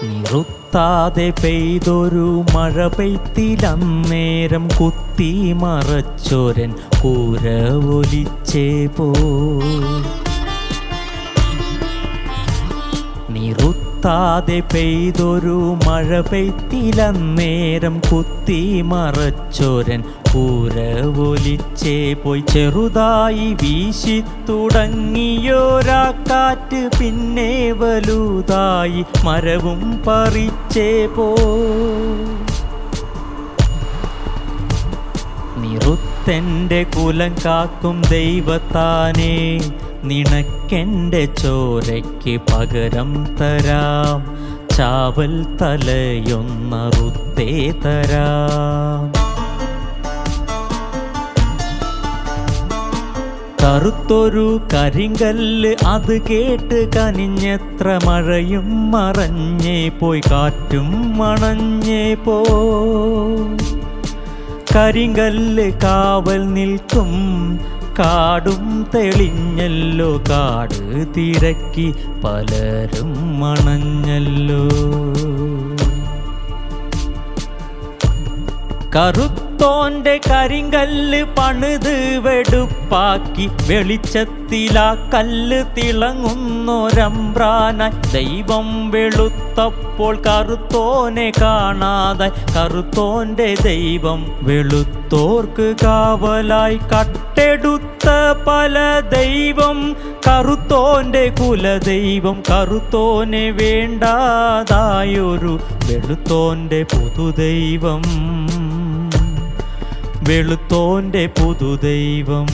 നിറുത്താതെ പെയ്തൊരു മഴ പെയ്ത്തിലന്നേരം കുത്തി മറച്ചൊരൻ കൂര ഒലിച്ചേ പോ. നിറുത്താതെ പെയ്തൊരു മഴ പെയ്ത്തിലന്നേരം കുത്തി മറച്ചൊരൻ കൂര ഒലിച്ചേ പോയി. ചെറുതായി വീശി തുടങ്ങിയോരാ കാറ്റ് പിന്നെ വലുതായി മരവും പറിച്ചേ പോ. നിറുത്തെൻ്റെ കുലം കാക്കും ദൈവത്താനേ, നിനക്കെൻ്റെ ചോരയ്ക്ക് പകരം തരാം, ചാവൽ തലയൊന്നറുത്തേ തരാം. കറുത്തൊരു കരിങ്കല്ല് അത് കേട്ട് കനിഞ്ഞെത്ര മഴയും മറഞ്ഞേ പോയി, കാറ്റും മണഞ്ഞേ പോ. കരിങ്കല്ല് കാവൽ നിൽക്കും കാടും തെളിഞ്ഞല്ലോ, കാട് തിരക്കി പലരും മണഞ്ഞല്ലോ. കറുത്തോൻ്റെ കരിങ്കല്ല് പണിത് വെടുപ്പാക്കി, വെളിച്ചത്തിലാ കല്ല് തിളങ്ങുന്നൊരമ്പ്രാനായി. ദൈവം വെളുത്തപ്പോൾ കറുത്തോനെ കാണാതായി, കറുത്തോൻ്റെ ദൈവം വെളുത്തോർക്ക് കാവലായി. കട്ടെടുത്ത പല ദൈവം കറുത്തോൻ്റെ കുലദൈവം, കറുത്തോനെ വേണ്ടാതായൊരു വെളുത്തോൻ്റെ പുതുദൈവം, വെളുത്തോൻ്റെ പുതുദൈവം.